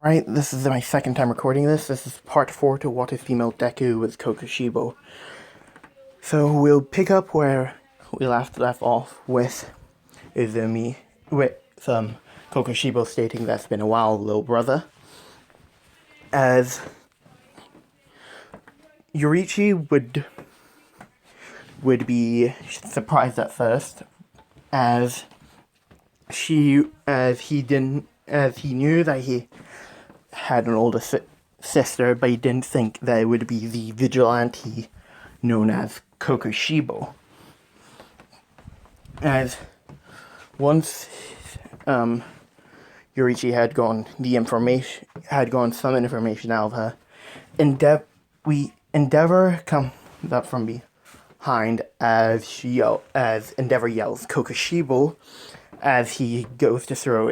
Right, this is my second time recording this. This is part 4 to What is Female Deku with Kokushibo. So we'll pick up where we left off with Izumi, with Kokushibo stating that it's been a while, little brother. As Yoriichi would be surprised at first, as he knew that he had an older sister, but he didn't think that it would be the vigilante known as Kokushibo. As once Yoriichi had gotten some information out of her, Endeavor comes up from behind as Endeavor yells Kokushibo as he goes to throw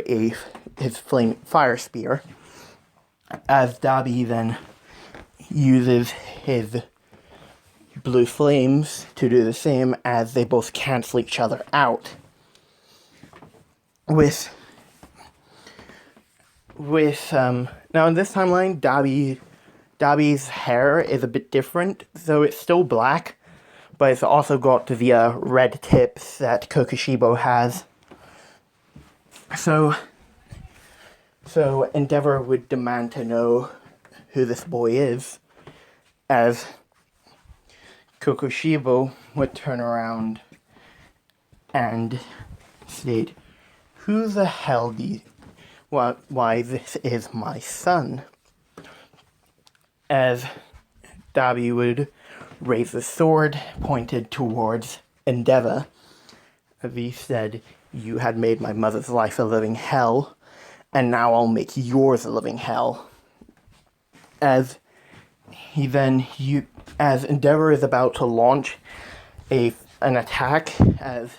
his fire spear. As Dabi then uses his blue flames to do the same, as they both cancel each other out. Now in this timeline, Dabi's hair is a bit different, so it's still black, but it's also got the red tips that Kokushibo has. So Endeavor would demand to know who this boy is, as Kokushibo would turn around and state, "Who the hell why this is my son?" As Dabi would raise the sword pointed towards Endeavor, as he said, "You had made my mother's life a living hell, and now I'll make yours a living hell." As Endeavor is about to launch an attack, as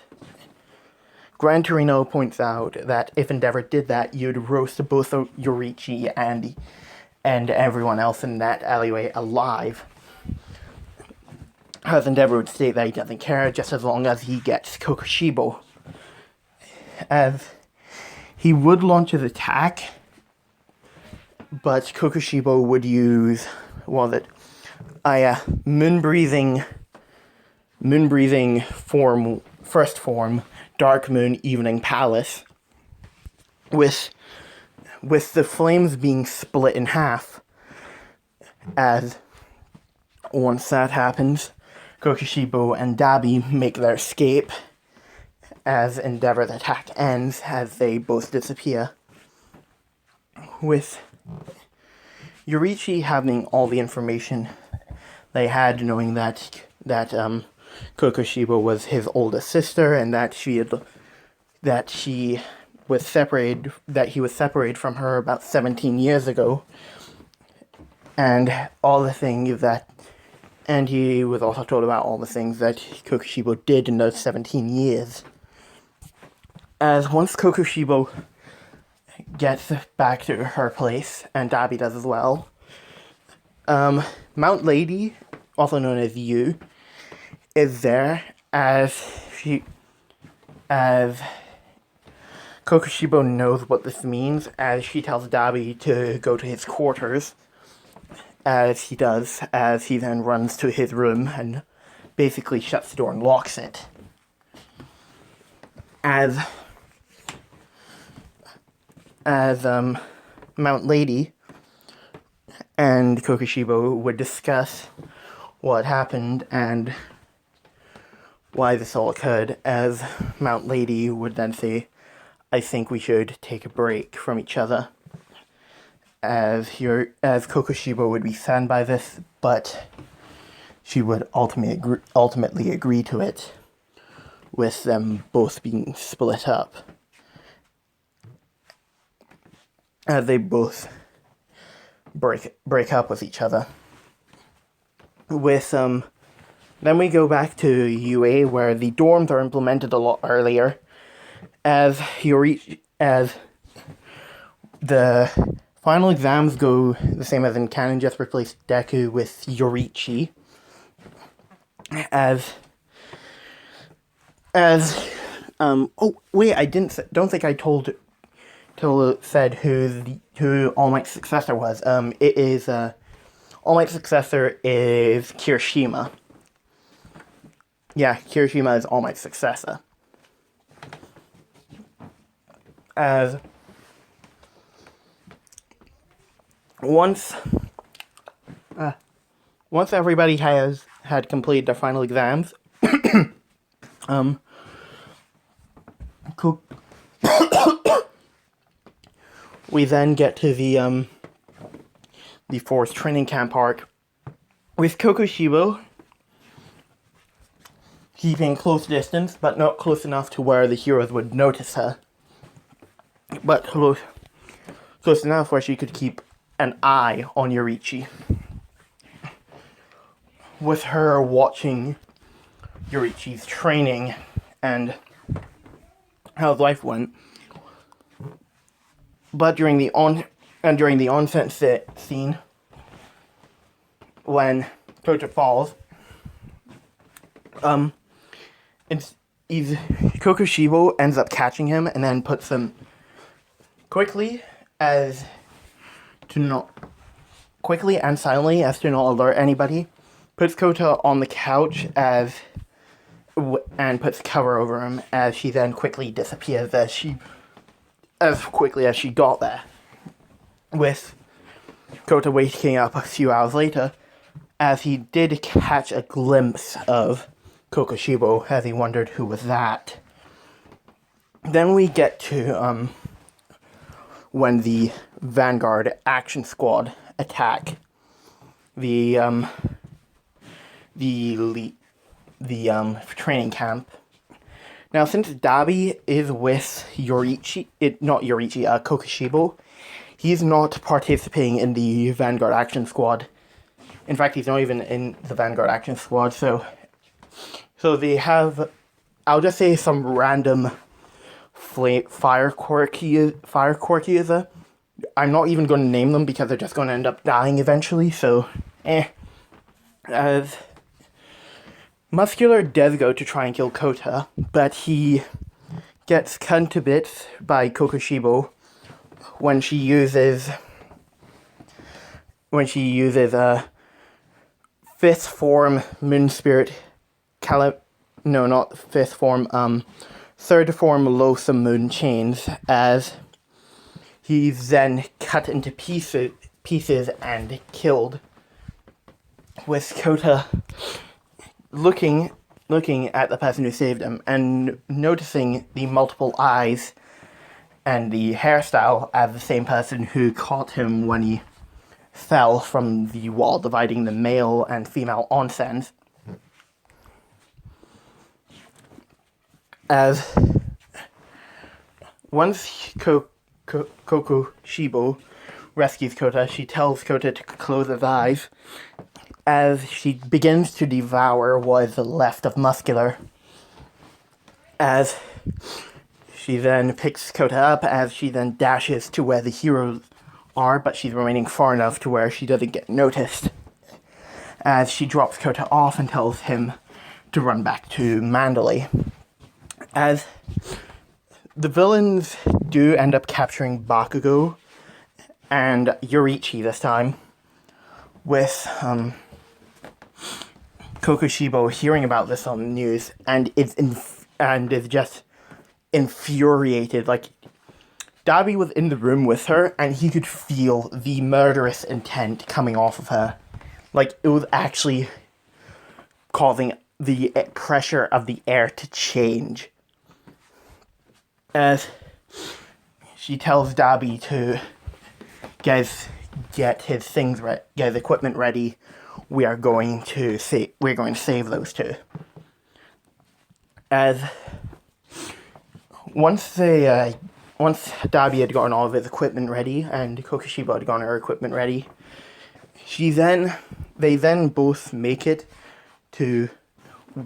Gran Torino points out that if Endeavor did that, you'd roast both Yoriichi and everyone else in that alleyway alive. As Endeavor would state that he doesn't care, just as long as he gets Kokushibo. As he would launch his attack, but Kokushibo would use, moon-breathing form, first form, Dark Moon Evening Palace, with the flames being split in half. As once that happens, Kokushibo and Dabi make their escape, as Endeavor's attack ends, as they both disappear. With Yoriichi having all the information they had, knowing that Kokushibo was his older sister, and that he was separated from her about 17 years ago, and he was also told about all the things that Kokushibo did in those 17 years. As once Kokushibo gets back to her place, and Dabi does as well, Mount Lady, also known as Yu, is there, as Kokushibo knows what this means, as she tells Dabi to go to his quarters, as he does, as he then runs to his room and basically shuts the door and locks it. As Mount Lady and Kokushibo would discuss what happened and why this all occurred, as Mount Lady would then say, "I think we should take a break from each other." As Kokushibo would be saddened by this, but she would ultimately agree to it, with them both being split up, as they both break up with each other. Then we go back to UA, where the dorms are implemented a lot earlier, as the final exams go the same as in canon, just replace Deku with Yoriichi. Oh wait, don't think I told said who All Might's successor was. It is All Might's successor is Kirishima. Yeah, Kirishima is All Might's successor. As once everybody had completed their final exams, we then get to the forest training camp arc with Kokushibo keeping close distance, but not close enough to where the heroes would notice her, but close enough where she could keep an eye on Yoriichi. With her watching Yoriichi's training and how his life went. But during the onset scene, when Kota falls, Kokushibo ends up catching him and then puts him quickly and silently as to not alert anybody. Puts Kota on the couch and puts cover over him as she then quickly disappears as quickly as she got there. With Kota waking up a few hours later, as he did catch a glimpse of Kokushibo as he wondered who was that. Then we get to when the Vanguard Action Squad attack the training camp. Now, since Dabi is with Kokushibo, he's not participating in the Vanguard Action Squad. In fact, he's not even in the Vanguard Action Squad, so they have, I'll just say, some random fire quirkies. I'm not even going to name them because they're just going to end up dying eventually, so As Muscular does go to try and kill Kota, but he gets cut to bits by Kokushibo when she uses fifth form Moon Spirit third form Loathsome Moon Chains, as he's then cut into pieces and killed, with Kota looking at the person who saved him and noticing the multiple eyes and the hairstyle as the same person who caught him when he fell from the wall dividing the male and female onsens. As once Kokushibo rescues Kota, she tells Kota to close his eyes as she begins to devour what is left of Muscular. As she then picks Kota up, as she then dashes to where the heroes are, but she's remaining far enough to where she doesn't get noticed. As she drops Kota off and tells him to run back to Mandalay. As the villains do end up capturing Bakugo and Yoriichi this time, with Kokushibo hearing about this on the news and is just infuriated. Like, Dabi was in the room with her and he could feel the murderous intent coming off of her. Like, it was actually causing the pressure of the air to change. As she tells Dabi to get his things ready, get his equipment ready. We're going to save those two. As once Dabi had gotten all of his equipment ready and Kokushibo had gotten her equipment ready, they then both make it to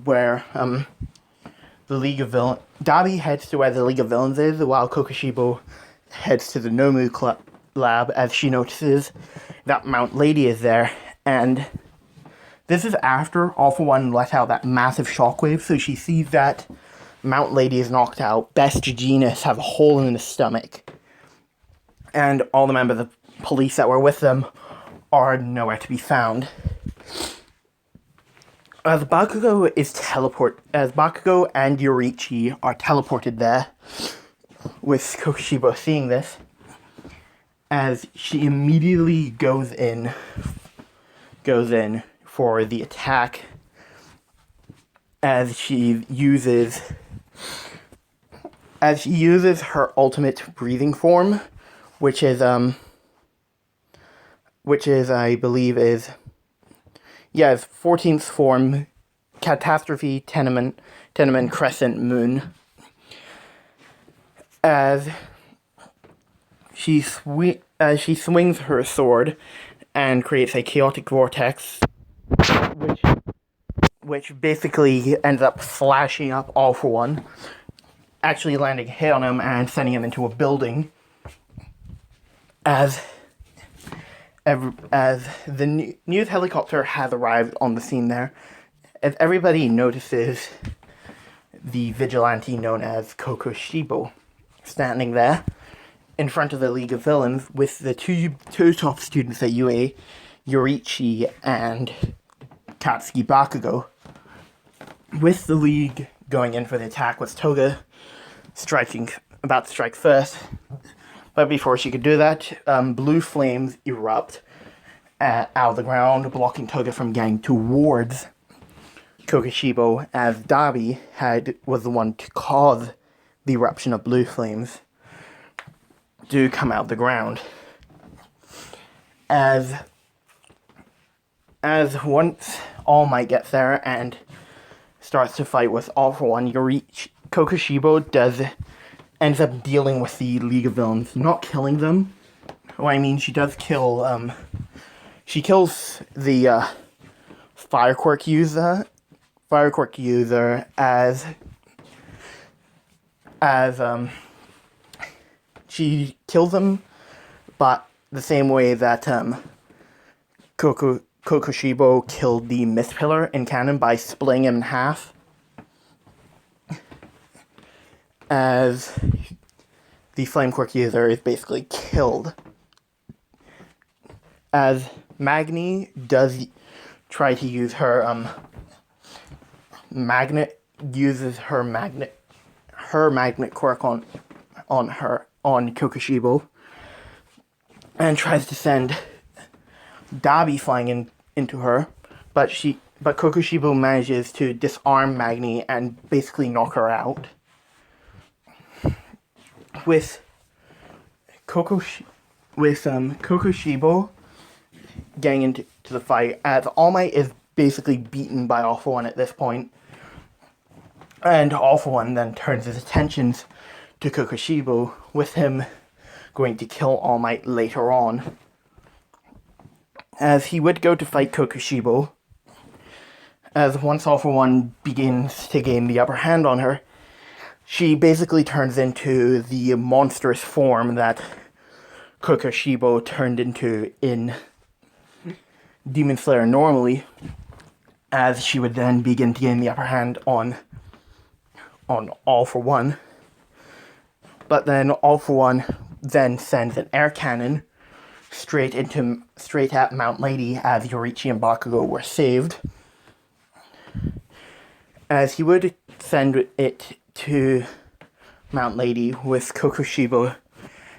where the League of Villains. Dabi heads to where the League of Villains is, while Kokushibo heads to the Nomu lab as she notices that Mount Lady is there, and this is after All For One let out that massive shockwave, so she sees that Mount Lady is knocked out, Best Genus have a hole in the stomach, and all the members of police that were with them are nowhere to be found. As Bakugo and Yoriichi are teleported there, with Kokushibo seeing this, as she immediately goes in for the attack, as she uses her ultimate breathing form, which is I believe is 14th form, Catastrophe Tenement Crescent Moon. As she swings her sword and creates a chaotic vortex, which basically ends up slashing up All For One, actually landing a hit on him and sending him into a building. As the news helicopter has arrived on the scene there, as everybody notices the vigilante known as Kokushibo standing there in front of the League of Villains with the two top students at UA, Yoriichi and Katsuki Bakugo, with the League going in for the attack, with Toga about to strike first. But before she could do that, blue flames erupt out of the ground, blocking Toga from getting towards Kokushibo, as Dabi was the one to cause the eruption of blue flames to come out of the ground. As once All Might gets there and starts to fight with All For One, Kokushibo ends up dealing with the League of Villains, not killing them. Well, I mean, she does kill, she kills the Fire Quirk user as she kills him, but the same way that Kokushibo killed the Mist Pillar in canon by splitting him in half. As the Flame Quirk user is basically killed. As Magni does try to use her magnet quirk on Kokushibo, and tries to send Dabi flying into her, but Kokushibo manages to disarm Magni and basically knock her out. With Kokushibo getting into the fight, as All Might is basically beaten by All For One at this point, and All For One then turns his attentions to Kokushibo, with him going to kill All Might later on. As he would go to fight Kokushibo, as once All For One begins to gain the upper hand on her, she basically turns into the monstrous form that Kokushibo turned into in Demon Slayer normally, as she would then begin to gain the upper hand on All For One. But then All For One then sends an air cannon straight at Mount Lady, as Yoriichi and Bakugo were saved. As he would send it to Mount Lady, with Kokushibo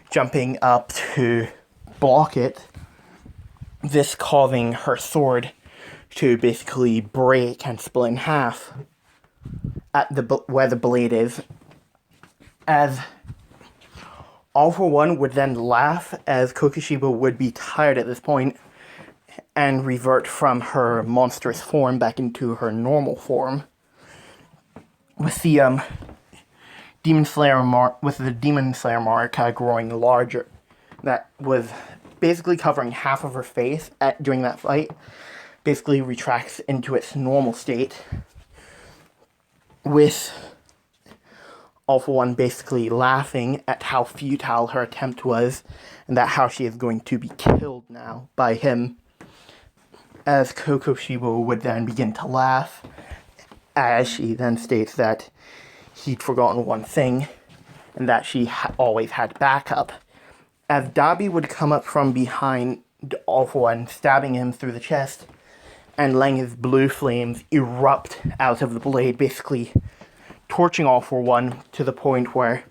jumping up to block it, this causing her sword to basically break and split in half at where the blade is. As All For One would then laugh, as Kokushibo would be tired at this point and revert from her monstrous form back into her normal form, with the Demon Slayer mark growing larger, that was basically covering half of her face during that fight, basically retracts into its normal state, with All For One basically laughing at how futile her attempt was, and that how she is going to be killed now by him, as Kokushibo would then begin to laugh, as she then states that he'd forgotten one thing, and that she always had backup, as Dabi would come up from behind All For One, stabbing him through the chest, and letting his blue flames erupt out of the blade, basically torching All For One to the point where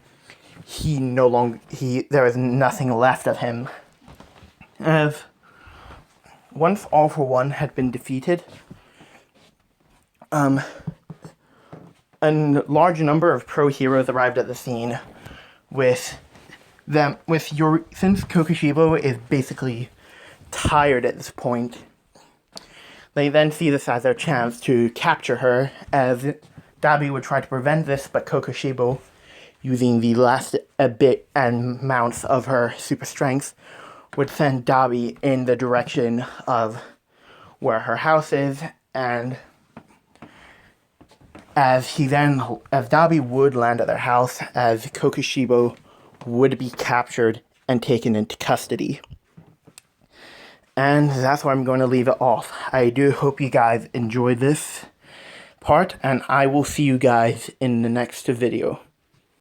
there is nothing left of him. As once All For One had been defeated, a large number of pro heroes arrived at the scene since Kokushibo is basically tired at this point. They then see this as their chance to capture her, as Dabi would try to prevent this, but Kokushibo, using the last bit and amounts of her super strength, would send Dabi in the direction of where her house is, and as Dabi would land at their house, as Kokushibo would be captured and taken into custody. And that's where I'm going to leave it off. I do hope you guys enjoyed this part, and I will see you guys in the next video.